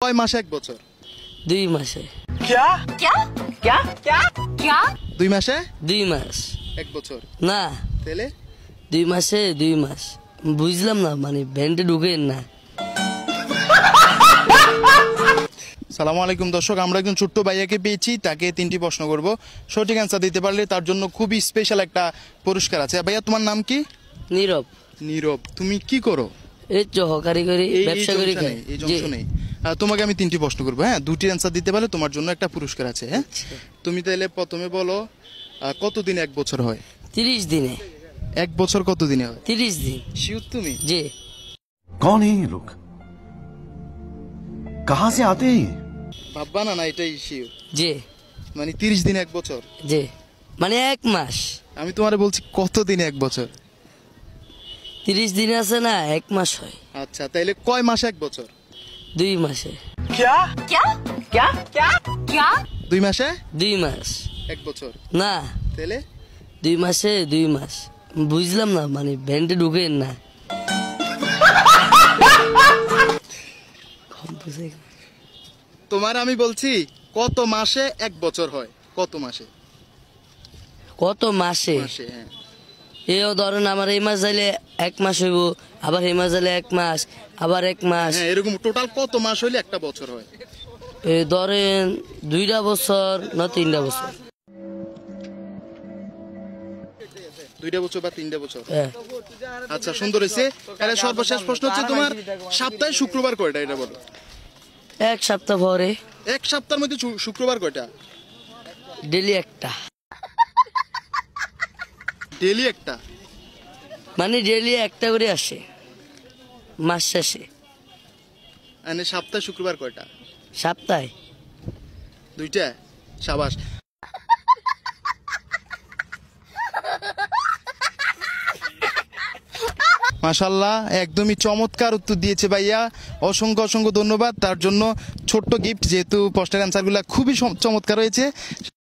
কয় মাসে এক বছর? 2 মাসে। क्या क्या क्या क्या क्या 2 মাসে 2 মাস এক বছর না, তাহলে 2 মাসে 2 মাস। বুঝলাম না, মানে ব্যান্ডে ঢুকেন না। সালামু আলাইকুম দর্শক, আমরা একজন ছোট্ট ভাইয়াকে পেয়েছি, তাকে 3টি প্রশ্ন করব। সঠিক অ্যান্সার দিতে পারলে তার জন্য খুবই স্পেশাল একটা পুরস্কার আছে। ভাইয়া তোমার নাম কি? নীরব। নীরব। তুমি কি করো? এই সহকারী করি, এই ব্যবসা করি। জংশনে, এই জংশনে। তোমাকে আমি 3টি প্রশ্ন করবো, হ্যাঁ? 2টি অ্যান্সার দিতে পারলে তোমার জন্য একটা পুরস্কার আছে, হ্যাঁ? তুমি তাহলে প্রথমে বলো, কতদিনে এক বছর হয়? 30 দিনে। এক বছর কত দিনে হয়? 30 দিন। শিওর তুমি? জি। कौन है ये लोग? कहाँ से आते हैं? ভাববা না, না এটাই শিওর। জি মানে 30 দিনে এক বছর? জি, মানে 1 মাস। আমি তোমারে বলছি কত দিনে এক বছর? 30 দিন আছে না, 1 মাস হয়। আচ্ছা, তাইলে কয় মাসে এক বছর? 2 মাসে। क्या क्या क्या क्या क्या 2 মাসে 2 মাস এক বছর না, তাহলে 2 মাসে 2 মাস। বুঝলাম না, মানে ব্যান্ডে ঢুকেন না। তোমার আমি বলছি কত মাসে এক বছর হয়? কত মাসে? কত মাসে? মাসে, হ্যাঁ। এও ধরেন আমার এই মাস যাইলে 1 মাস হইব, আবার এই মাস যাইলে 1 মাস, আবার 1 মাস। হ্যাঁ, এরকম টোটাল কত মাস হইলে একটা বছর হয়? এই ধরেন 2টা বছর না 3টা বছর। 2টা বছর বা 3টা বছর? হ্যাঁ। আচ্ছা, সুন্দর হয়েছে। তাহলে সর্বশেষ প্রশ্ন হচ্ছে, তোমার সপ্তাহে শুক্রবার কয়টা, এটা বলো? 1 সপ্তাহ পরে। এক সপ্তাহের মধ্যে শুক্রবার কয়টা? ডেলি একটা। ডেলি একটা? মানে ডেলি একটা করে আসে মাস শেষে। মানে সপ্তাহে শুক্রবার কয়টা? সপ্তাহে 2টা। সাবাস। মাশাআল্লাহ, একদমই চমৎকার উত্তর দিয়েছে ভাইয়া। অসংখ্য অসংখ্য ধন্যবাদ তার জন্য। ছোট্ট গিফট, যেহেতু প্রশ্নের অ্যান্সারগুলো খুবই চমৎকার হয়েছে।